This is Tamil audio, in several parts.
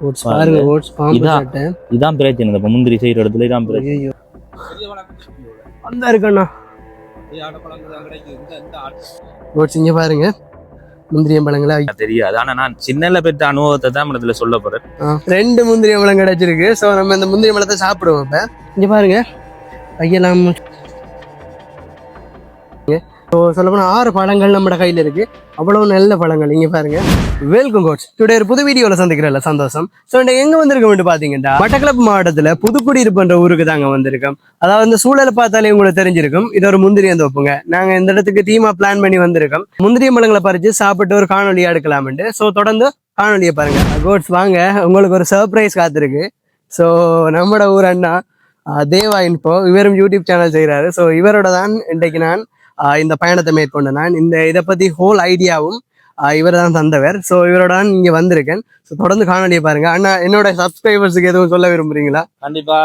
ஓட்ஸ் பாருங்க, ஓட்ஸ் பாம்பு சட்டை. இதான் பிரச்சனை. இப்ப முந்திரி செய்யற இடத்துல இதான் பிரச்சனை. ஐயோ அந்த இருக்கண்ணா ஓட்ஸ் இங்க பாருங்க முந்திரியம் பழங்களா தெரியாது. ஆனா நான் சின்னல பெற்ற அனுபவத்தை தான் இதுல சொல்ல போறேன். 2 முந்திரிய பழம் கிடைச்சிருக்கு. ஸோ நம்ம இந்த முந்திரிய பழத்தை சாப்பிடுவோம். இப்ப இங்க பாருங்க கையெல்லாம் சொல்ல போனா 6 பழங்கள் நம்ம கையில இருக்கு. அவ்வளவு நல்ல பழங்கள். இங்க பாருங்க. Welcome quotes. டுடே ஒரு புது வீடியோல சந்திக்கிறேன்ல சந்தோஷம். ஸோ எங்க வந்திருக்கோம் பாத்தீங்கன்னா மட்டக்களப்பு மாவட்டத்துல புதுக்குடியிருப்புன்ற ஊருக்கு தாங்க வந்திருக்கோம். அதாவது இந்த சூழலை பார்த்தாலே உங்களுக்கு தெரிஞ்சிருக்கும். இது ஒரு முந்திரியம் தோப்புங்க. நாங்க இந்த இடத்துக்கு டீமா பிளான் பண்ணி வந்திருக்கோம். முந்திரிய பழங்களை பறிச்சு சாப்பிட்டு ஒரு காணொலியா எடுக்கலாம்ட்டு. ஸோ தொடர்ந்து காணொலியை பாருங்க. கோட்ஸ் வாங்க, உங்களுக்கு ஒரு சர்ப்ரைஸ் காத்திருக்கு. ஸோ நம்மளோட ஊர் அண்ணா தேவா இன்ஃபோ, இவரும் யூடியூப் சேனல் செய்யறாரு. ஸோ இவரோட தான் இன்றைக்கு நான் இந்த பயணத்தை மேற்கொண்டு நான் இதை பத்தி ஹோல் ஐடியாவும் இவர் தான் தந்தவர். ஸோ இவரோட இங்க வந்திருக்கேன். ஸோ தொடர்ந்து காணொலியை பாருங்க. அண்ணா, என்னோட சப்ஸ்கிரைபர்ஸுக்கு எதுவும் சொல்ல விரும்புறீங்களா? கண்டிப்பா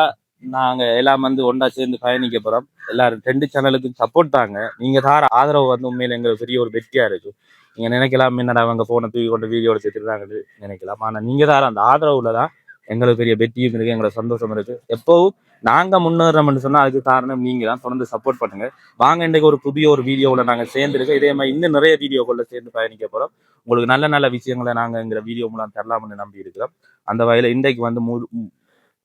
நாங்க எல்லாம் ஒன்றா சேர்ந்து பயணிக்க போறோம். எல்லாரும் 2 சேனலுக்கும் சப்போர்ட் தாங்க. நீங்க தார ஆதரவு உண்மையில எங்களுக்கு பெரிய ஒரு வெற்றியா இருக்கு. நீங்க நினைக்கலாம் என்னடா அவங்க போனை தூக்கி கொண்டு வீடியோ எடுத்துருக்காங்கன்னு நினைக்கலாம். ஆனா நீங்க தார அந்த ஆதரவுலதான் எங்களுக்கு பெரிய வெற்றியும் இருக்கு, எங்களோட சந்தோஷம் இருக்கு. எப்பவும் நாங்க முன்னேறோம்னு சொன்னா அதுக்கு காரணம் நீங்க தான். தொடர்ந்து சப்போர்ட் பண்ணுங்க. வாங்க, இன்றைக்கு ஒரு புதிய ஒரு வீடியோவில் நாங்க சேர்ந்துருக்கோம். இதே மாதிரி இன்னும் நிறைய வீடியோக்குள்ள சேர்ந்து பயணிக்க போறோம். உங்களுக்கு நல்ல நல்ல விஷயங்களை நாங்க எங்க வீடியோ மூலம் தரலாம்னு நம்பி இருக்கிறோம். அந்த வகையில இன்றைக்கு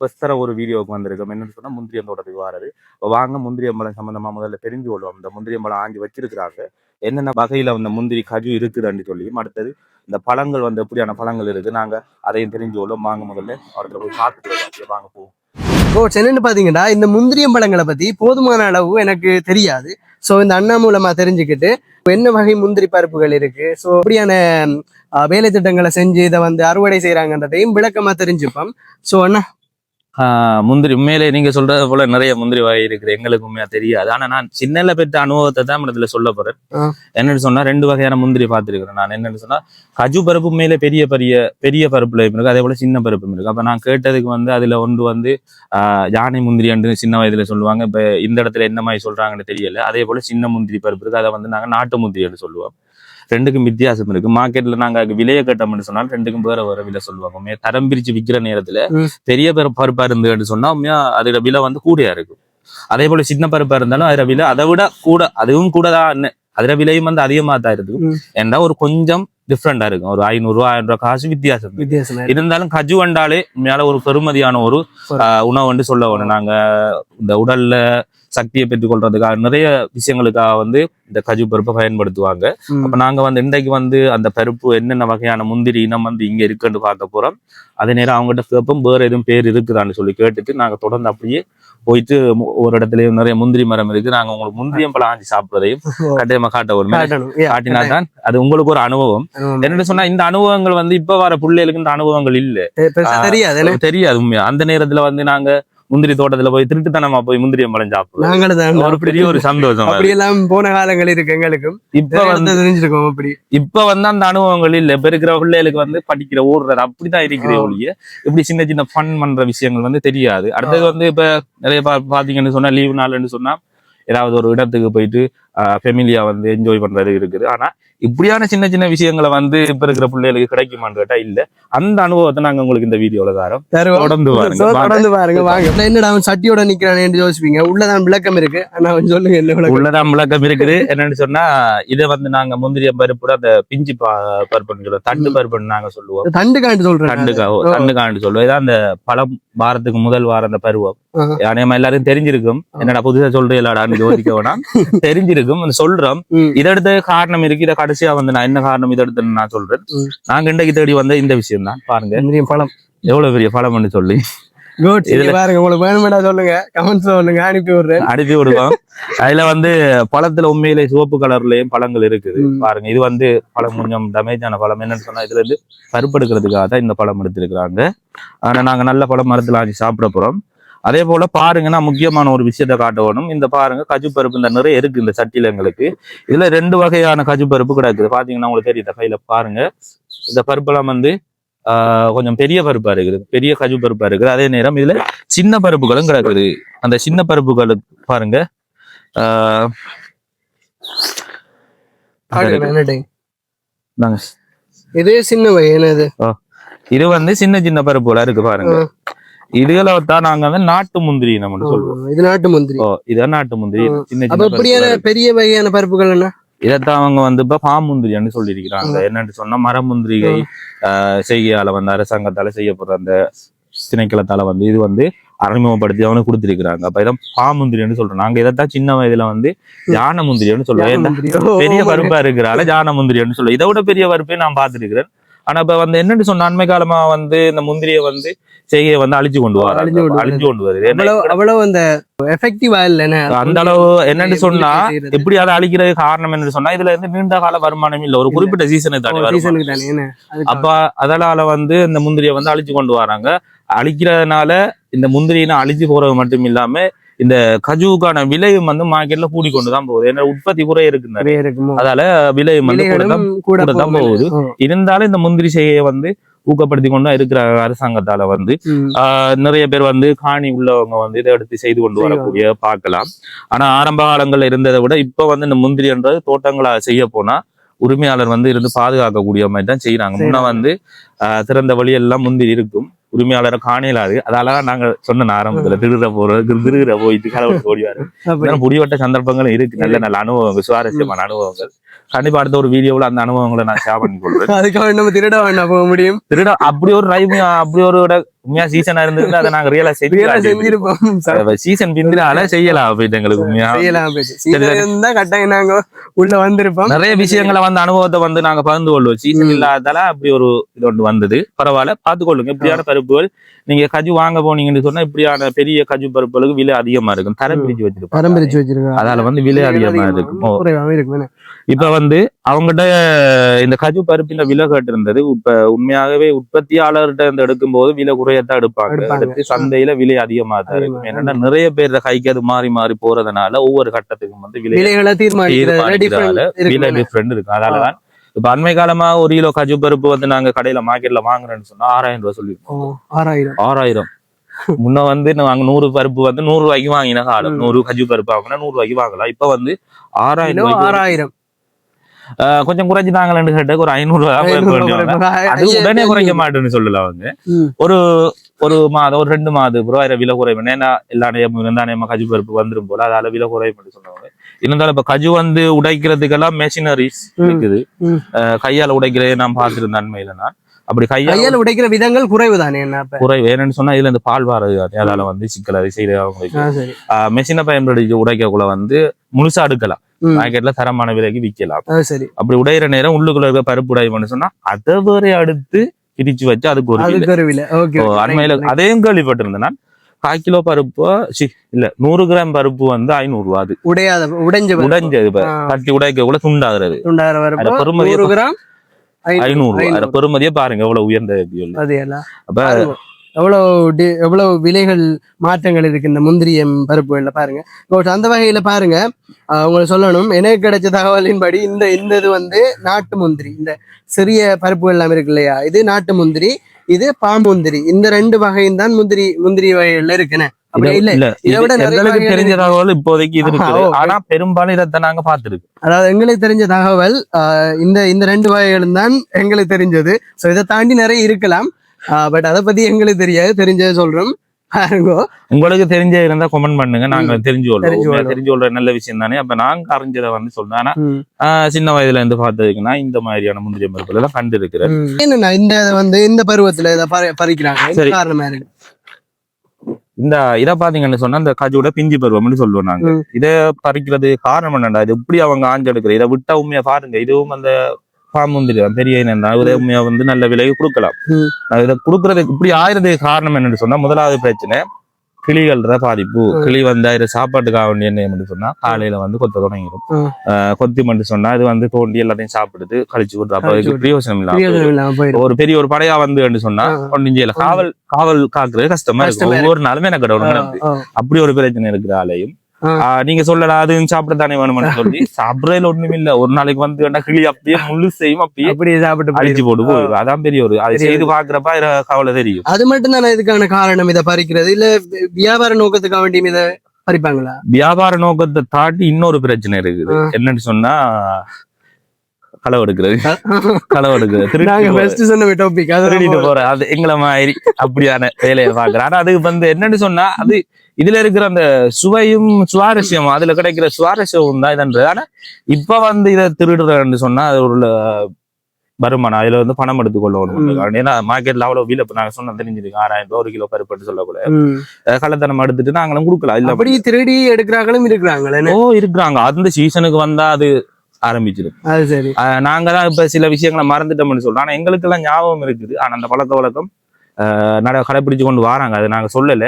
பெஸ்தர ஒரு வீடியோவுக்கு வந்திருக்கோம். என்னன்னு சொன்னா முந்திரியம்பழம் வாரது. வாங்க முந்திரியம்பழம் சம்பந்தமா முதல்ல தெரிஞ்சு கொள்வோம். இந்த முந்திரியம்பழம் ஆஞ்சி வச்சிருக்கிறாங்க, என்னென்ன வகையில முந்திரி கஜு இருக்குதுன்னு சொல்லியும், அடுத்தது இந்த பழங்கள் எப்படியான பழங்கள் இருக்கு, நாங்க அதையும் தெரிஞ்சு கொள்வோம். வாங்க முதல்ல அவர்கிட்ட போய் பார்த்துட்டு வாங்க போவோம். கோட்ஸ், என்னன்னு பாத்தீங்கன்னா இந்த முந்திரியம் பழங்களை பத்தி போதுமான அளவு எனக்கு தெரியாது. ஸோ இந்த அண்ணா மூலமா தெரிஞ்சுக்கிட்டு என்ன வகை முந்திரி பருப்புகள் இருக்கு, ஸோ அப்படியான வேலை திட்டங்களை செஞ்சு இதை அறுவடை செய்யறாங்கன்றதையும் விளக்கமா தெரிஞ்சுப்போம். ஸோ அண்ணா, முந்திரி உண்மையிலே நீங்க சொல்றது போல நிறைய முந்திரி வகை இருக்குது, எங்களுக்கு உண்மையா தெரியாது. ஆனா நான் சின்னல பெற்ற அனுபவத்தை தான் இதுல சொல்ல போறேன். என்னன்னு சொன்னா 2 வகையான முந்திரி பார்த்துருக்கிறேன் நான். என்னன்னு சொன்னா கஜு பருப்பு உண்மையிலே பெரிய பெரிய பெரிய பருப்புல இருக்கு, அதே போல சின்ன பருப்பும் இருக்கு. அப்ப நான் கேட்டதுக்கு அதுல ஒன்று யானை முந்திரி என்று சின்ன வயதுல சொல்லுவாங்க. இப்ப இந்த இடத்துல என்ன மாதிரி சொல்றாங்கன்னு தெரியல. அதே போல சின்ன முந்திரி பருப்பு இருக்கு, அதை நாங்க நாட்டு முந்திரி என்று சொல்லுவோம். 2க்கும் வித்தியாசம் இருக்கு. மார்க்கெட்ல நாங்க விலையை கட்டோம்னு சொன்னாலும் 2க்கும் வேற விலை சொல்லுவாங்க. தரம் பிரிச்சு விற்கிற நேரத்துல பெரிய பருப்பா இருந்துன்னு சொன்னா அதோட விலை கூடையா இருக்கும். அதே போல சின்ன பருப்பா இருந்தாலும் அதோட விலை அதை விட கூட, அதுவும் கூட தான், அதோட விலையும் அதிகமா தான் இருக்கும். ஏன்னா ஒரு கொஞ்சம் டிஃப்ரெண்டா இருக்கும். ஒரு 500 ரூபாய் 1000 ரூபாய் காசு வித்தியாசம் இருந்தாலும் கஜு வண்டாலே மேல ஒரு பெருமதியான ஒரு உணவு சொல்ல வேணும். நாங்க இந்த உடல்ல சக்தியை பெற்றுக் கொள்றதுக்காக நிறைய விஷயங்களுக்காக இந்த கஜு பருப்பை பயன்படுத்துவாங்க. அப்ப நாங்க இன்றைக்கு அந்த பருப்பு என்னென்ன வகையான முந்திரி இனம் இங்க இருக்குன்னு பார்க்க போறோம். அதே நேரம் அவங்ககிட்ட கேட்போம் வேற எதுவும் பேர் இருக்குதான்னு சொல்லி கேட்டுட்டு நாங்க தொடர்ந்து அப்படியே போயிட்டு ஒரு இடத்துலயும் நிறைய முந்திரி மரம் இருக்கு. நாங்க உங்களுக்கு முந்திரியம் பழம் ஆஞ்சி சாப்பிடுறதையும் கட்டாயமா காட்ட ஒரு காட்டினாதான் அது உங்களுக்கு ஒரு அனுபவம். என்னன்னு சொன்னா இந்த அனுபவங்கள் இப்ப வர பிள்ளைகளுக்கு இந்த அனுபவங்கள் இல்ல, தெரியாது உண்மையா. அந்த நேரத்துல நாங்க முந்திரி தோட்டத்துல போய் திருட்டுத்தனமா போய் முந்திரியம் பழம் சாப்பிடுவோம். ஒரு பெரிய ஒரு சந்தோஷம். அப்படி எல்லாம் போன காலங்கள் இருக்கு எங்களுக்கும். இப்ப தெரிஞ்சிருக்கோம். அப்படி இப்ப அந்த அனுபவங்கள் இல்ல. இப்ப இருக்கிற பிள்ளைகளுக்கு படிக்கிற ஓடுறது அப்படிதான் இருக்கிற ஒழிய இப்படி சின்ன சின்ன ஃபன் பண்ற விஷயங்கள் தெரியாது. அடுத்தது இப்ப நிறைய பாத்தீங்கன்னு சொன்னா லீவு நாள்னு சொன்னா ஏதாவது ஒரு இடத்துக்கு போயிட்டு ஃபெமிலியா என்ஜாய் பண்றது இருக்குது. ஆனா இப்படியான சின்ன சின்ன விஷயங்களை இப்ப இருக்கிற பிள்ளைகளுக்கு கிடைக்குமான்னு கேட்டா இல்ல. அந்த அனுபவத்தை நாங்க உங்களுக்கு இந்த வீடியோல தரோம். தொடர்ந்து பாருங்க. வாங்க. என்னடா அவன் சட்டியோட நிக்கிறானு யோசிப்பீங்க. உள்ளதான் விளக்கம் இருக்கு. ஆனா சொல்லுங்க என்ன உள்ளதான் விளக்கம் இருக்குது. என்னன்னு சொன்னா இதை நாங்க முந்திரிய பருப்பு அந்த பிஞ்சு பருப்புன்னு சொல்லுவோம், தண்டு பருப்புன்னு நாங்க சொல்லுவோம். தண்டு காண்டு சொல்றோம். தண்டு காண்டு சொல்லுவோம். இதான் அந்த பழம் வாரத்துக்கு முதல் வாரம் அந்த பருவம். நம்ம எல்லாரும் தெரிஞ்சிருக்கும். என்னடா புதுசா சொல்றீங்களாடான்னு யோசிக்க வேணாம், தெரிஞ்சிருக்கும் சொல்றோம். இதெடுத்த காரணம் இருக்கு. இதை கடைசியா நான் என்ன காரணம் இதை எடுத்து நான் சொல்றேன். நாங்க இன்றைக்கு தேடி இந்த விஷயம் தான். பாருங்க பழம் எவ்வளவு பெரிய பழம்னு சொல்லி பாருங்க. உங்களுக்கு வேணுமெண்டா சொல்லுங்க, கமெண்ட்ஸ் சொல்லுங்க, அனுப்பி விடுவோம். அதுல பழத்துல உண்மையிலே சிவப்பு கலர்லயும் பழங்கள் இருக்குது. பாருங்க, இது பழம் கொஞ்சம் டேமேஜான பழம். என்னன்னு சொன்னா இதுல பருப்பு எடுக்கிறதுக்காக தான் இந்த பழம் எடுத்திருக்கிறாங்க. ஆனா நாங்க நல்ல பழம் மரத்துல ஆச்சு சாப்பிட போறோம். அதே போல பாருங்கன்னா முக்கியமான ஒரு விஷயத்த காட்ட வேணும். இந்த பாருங்க கஜு பருப்பு இந்த நிறைய இருக்கு இந்த சட்டியில எங்களுக்கு. இதுல 2 வகையான கஜு பருப்பு கிடக்குது. பாத்தீங்கன்னா உங்களுக்கு தெரியுது கையில பாருங்க. இந்த பருப்பெல்லாம் கொஞ்சம் பெரிய பருப்பா இருக்குது, பெரிய கஜு பருப்பா இருக்குது. அதே நேரம் இதுல சின்ன பருப்புகளும் கிடக்குது. அந்த சின்ன பருப்புகளுக்கு பாருங்க இது சின்ன வகை. என்னது இது வந்து சின்ன சின்ன பருப்புல இருக்கு பாருங்க. இதுகளை தான் நாங்க வந்து நாட்டு முந்திரி நம்ம சொல்லுவோம். இது நாட்டு முந்திரி. இதான் நாட்டு முந்திரி. சின்ன அப்ப இப்படியான பெரிய வகையான பருப்புகள் என்ன? இதைத்தான் அவங்க வந்து இப்ப பாமுந்திரின்னு சொல்லியிருக்கிறாங்க. என்னன்னு சொன்னா மரமுந்திரிகை செய்கையால வந்து அரசாங்கத்தால செய்யப்படுற அந்த திணைக்களத்தால வந்து இது வந்து அறிமுகப்படுத்தி அவனுக்கு கொடுத்திருக்கிறாங்க. அப்ப இதான் பாமுந்திரின்னு சொல்றோம். நாங்க இதைத்தான் சின்ன வயதுல வந்து யானை முந்திரின்னு சொல்லுவோம். பெரிய பருப்பா இருக்கிறால யானை முந்திரின்னு சொல்லுவோம். இதை விட பெரிய பருப்பே நான் பார்த்துருக்கிறேன். ஆனா இப்ப வந்து என்னன்னு சொன்ன அண்மை காலமா வந்து இந்த முந்திரியை வந்து செய்கையை வந்து அழிச்சு கொண்டு வருது. அவ்வளவு அந்த எஃபெக்டிவா இல்ல அந்த அளவு. என்னன்னு சொன்னா எப்படி அதை அழிக்கிறது காரணம் என்று சொன்னா இதுல இருந்து நீண்ட கால வருமானம் இல்ல, ஒரு குறிப்பிட்ட சீசனுக்கு தானே. அப்ப அதனால வந்து இந்த முந்திரியை வந்து அழிச்சு கொண்டு வராங்க. அழிக்கிறதுனால இந்த முந்திரியினை அழிச்சு போறது மட்டும் இல்லாம இந்த கஜுவுக்கான விலையும் வந்து மார்க்கெட்ல கூடி கொண்டுதான் போகுது. ஏன்னா உற்பத்தி குறைய இருக்கு, அதால விலையும் வந்து கூட தான் போகுது. இருந்தாலும் இந்த முந்திரி செய்கையை வந்து ஊக்கப்படுத்தி கொண்டு இருக்கிற அரசாங்கத்தால வந்து நிறைய பேர் வந்து காணி உள்ளவங்க வந்து இதை எடுத்து செய்து கொண்டு வரக்கூடிய பார்க்கலாம். ஆனா ஆரம்ப காலங்கள்ல இருந்ததை விட இப்ப வந்து இந்த முந்திரின்றது தோட்டங்களா செய்ய போனா உரிமையாளர் வந்து இருந்து பாதுகாக்கக்கூடிய மாதிரி தான் செய்யறாங்க. முன்ன வந்து திறந்த வழி எல்லாம் முந்திரி இருக்கும், உரிமையாளரை காணலாது. அதனாலதான் நாங்க சொன்ன ஆரம்பத்துல திருகிற போயிட்டு கடவுள் ஓடிவாரு. முடிவட்ட சந்தர்ப்பங்களும் இருக்கு. நல்ல நல்ல அனுபவங்கள், சுவாரஸ்யமான அனுபவங்கள். கண்டிப்பா அடுத்த ஒரு வீடியோல அந்த அனுபவங்களை நான் ஷேர் பண்ணி கொள்றேன். அதுக்காக நம்ம திருட வேண்டாம் போக முடியும். திருட அப்படி ஒரு அப்படி ஒரு உண்மையா சீசனா இருந்தது அதை நாங்க ரியலா செஞ்சிருப்போம். சீசன் பின்னால செய்யலாம் போயிட்டு எங்களுக்கு உண்மையா கட்டாயம் நாங்க உள்ள வந்திருப்போம். நிறைய விஷயங்களை வந்து அனுபவத்தை வந்து நாங்க பகிர்ந்து கொள்வோம். சீசன் இல்லாதால அப்படி ஒரு இது ஒன்று வந்தது. பரவாயில்ல, பாத்துக்கொள்ளுங்க. இப்படியான பருப்புகள் நீங்க கஜு வாங்க போனீங்கன்னு சொன்னா இப்படியான பெரிய கஜு பருப்புகளுக்கு விலை அதிகமா இருக்கும். தரம் பிரிச்சு வச்சிருப்பாங்க, அதால வந்து விலை அதிகமா இருக்கும். இப்ப வந்து அவங்ககிட்ட இந்த கஜு பருப்பின விலை கேட்டு இருந்தது. இப்ப உண்மையாகவே உற்பத்தியாளர்கிட்ட இருந்து எடுக்கும் போது விலை குறையத்தான் எடுப்பாங்க. அடுத்து சந்தையில விலை அதிகமா தான் இருக்கும். ஏன்னா நிறைய பேர் கைக்கு அது மாறி மாறி போறதுனால ஒவ்வொரு கட்டத்துக்கும் வந்து விலை டிஃபரெண்ட் இருக்கு. அதனாலதான் இப்ப அண்மை காலமா ஒரு கிலோ கஜு பருப்பு வந்து நாங்க கடையில மார்க்கெட்ல வாங்குறேன்னு சொன்னா 6000 ரூபாய் சொல்லிருக்கோம். 6000 முன்ன வந்து நாங்க 100 பருப்பு வந்து 100 ரூபாய்க்கு வாங்கின காலம். 100 கஜு பருப்பு வாங்கினா 100 ரூபாய்க்கு வாங்கலாம். இப்ப வந்து 6000 கொஞ்சம் குறைஞ்சிட்டாங்கன்னு கேட்டு ஒரு 500 ரூபாய் அது உடனே குறைக்க மாட்டேன்னு சொல்லலாம். வந்து ஒரு மாதம் ஒரு 2 மாதம் விலை குறையும். ஏன்னா எல்லா நேரமும் கஜு பருப்பு வந்துடும் போல, அதால விலை குறையும் சொன்னாங்க. இருந்தாலும் இப்ப கஜு வந்து உடைக்கிறதுக்கெல்லாம் மெஷினரிஸ் இருக்குது. கையால உடைக்கிறதே நான் பார்த்துருந்த நன்மையில நான் அப்படி கையால உடைக்கிற விதங்கள் குறைவு தானே. குறைவு என்னன்னு சொன்னா இதுல இந்த பால் வாரது அதால வந்து சிக்கல் அதை செய்யறவங்களுக்கு மெஷினை பயன்படுத்தி உடைக்கக்குள்ள வந்து முழுசா அடுக்கலாம். மார்க்கெட்ல தரமான விலைக்கு விற்கலாம். அப்படி உடையிற நேரம் உள்ளுக்குள்ள இருக்க பருப்பு உடையணும்னு சொன்னா அதை வேற அடுத்து பிரிச்சு வச்சு அதுக்கு ஒரு விலை. அண்மையில அதையும் கேள்விப்பட்டிருந்தேன் நான். 1/4 கிலோ பருப்பு இல்ல 100 கிராம் பருப்பு வந்து 500 ரூபா. அது உடைஞ்சது கட்டி உடைக்கக்குள்ள துண்டாகிறது. 500 பெருமதியே பாருங்க எவ்வளவு உயர்ந்த. அப்ப எவ்வளவு விலைகள் மாற்றங்கள் இருக்கு இந்த முந்திரியம் பருப்புகள்ல பாருங்க. அந்த வகையில பாருங்க உங்களுக்கு சொல்லணும், எனக்கு கிடைச்ச தகவலின்படி இந்த இது வந்து நாட்டு முந்திரி. இந்த சிறிய பருப்புகள் எல்லாம் இருக்கு இல்லையா, இது நாட்டு முந்திரி, இது பாமுந்திரி. இந்த 2 வகையும் தான் முந்திரி வகைகள்ல இருக்குன்னு. எங்களுக்கு தெரிஞ்ச தகவல் இப்போதைக்கு இது இருக்கு. ஆனா பெரும்பாலும் இதை நாங்க பார்த்திருக்கு. அதாவது எங்களுக்கு தெரிஞ்ச தகவல் இந்த 2 வகைகளும் தான் எங்களுக்கு தெரிஞ்சது. சோ இதை தாண்டி நிறைய இருக்கலாம். பட் அதை பத்தி எங்களுக்கு தெரியாது, தெரிஞ்சதை சொல்றோம். உங்களுக்கு தெரிஞ்ச இருந்தா கமெண்ட் பண்ணுங்க, நாங்க தெரிஞ்சு கொள்ற நல்ல விஷயம் தானே. அப்ப நாங்க அறிஞ்சதை வந்து சொல்றேன். ஆனா சின்ன வயதுல இருந்து பார்த்ததுக்குன்னா இந்த மாதிரியான முந்திரி பருப்புல தான் கண்டு இருக்கிறேன். என்னன்னா இந்த பருவத்துல இதை பறிக்கிறாங்க காரணமா இருக்கு. இதை பாத்தீங்கன்னு சொன்னா இந்த கஜுவோட பிஞ்சி பருவம்னு சொல்லுவோம் நாங்க. இதை பறிக்கிறது காரணம் என்னண்டா, இது எப்படி அவங்க ஆஞ்செடுக்கிற இதை விட்டா உண்மையா பாருங்க. இதுவும் அந்த பாமுந்திரி பெரிய உண்மையா வந்து நல்ல விலையை கொடுக்கலாம். இதை கொடுக்கறதுக்கு இப்படி ஆயிரத்துக்கு காரணம் என்னன்னு சொன்னா, முதலாவது பிரச்சனை கிளிகள பாதிப்பு. கிளி வந்து இதை சாப்பாட்டுக்காக வேண்டிய என்ன சொன்னா காலையில வந்து கொத்த தொடங்கிடும். கொத்தி மட்டும் சொன்னா இது வந்து தோண்டி எல்லாத்தையும் சாப்பிடுது கழிச்சு விடுற. அப்ப அதுக்கு பிரயோசனம் இல்லாம ஒரு பெரிய ஒரு படையா வந்து சொன்னா ஒன்றிஞ்சியல காவல் காக்குறது கஷ்டமா இருக்கும். ஒவ்வொரு நாளுமே எனக்கு கடவுள் அப்படி ஒரு பிரச்சனை இருக்கிற ஆலையும் நீங்க சொல்லலாம் அது சாப்பிட தானே வேணும்னு சொல்லி சாப்பிடறதுல ஒண்ணுமே இல்ல. ஒரு நாளைக்கு வந்து வேணா கிளி அப்படியே முழு செய்யும் அப்படியே சாப்பிட்டு அழிச்சு போட்டு போயிடும். அதான் பெரிய ஒரு அதை செய்து பாக்குறப்ப கவலை தெரியும். அது மட்டும் தானே இதுக்கான காரணம் இதை பறிக்கிறது, இல்ல வியாபார நோக்கத்துக்காக வேண்டிய இதை பறிப்பாங்களா? வியாபார நோக்கத்தை தாண்டி இன்னொரு பிரச்சனை இருக்குது. என்னன்னு சொன்னா களவு எடுக்கிறது நாங்க ஃபர்ஸ்ட் சொன்ன டாபிக் திருடிட்டு போற அது எங்களை மாதிரி அப்படியான வேலையை பாக்குறேன். ஆனா அதுக்கு வந்து என்னன்னு சொன்னா அது இதுல இருக்கிற அந்த சுவையும் சுவாரஸ்யம் அதுல கிடைக்கிற சுவாரஸ்யமும் தான் இதுன்றது. ஆனா இப்ப வந்து இதை திருடுறன்னு சொன்னா அது ஒரு வருமானம் அதுல வந்து பணம் எடுத்துக்கொள்ளணும். ஏன்னா மார்க்கெட்ல அவ்வளவு வீல நாங்க சொன்ன தெரிஞ்சிருக்கு 6000 ரூபாய் 1 கிலோ பருப்பு சொல்லக்கூட கள்ளத்தனம் எடுத்துட்டு நாங்களும் கொடுக்கலாம். இல்ல அப்படி திருடி எடுக்கிறாங்களும் இருக்கிறாங்களே. ஓ இருக்கிறாங்க. அந்த சீசனுக்கு வந்தா அது ஆரம்பிச்சிடும். அது சரி. நாங்க தான் இப்ப சில விஷயங்களை மறந்துட்டோம்னு சொல்றோம். ஆனா எங்களுக்கு எல்லாம் ஞாபகம் இருக்குது. ஆனா அந்த பழக்க வழக்கம் கடைபிடிச்சு கொண்டு வராங்க. அது நாங்க சொல்லல.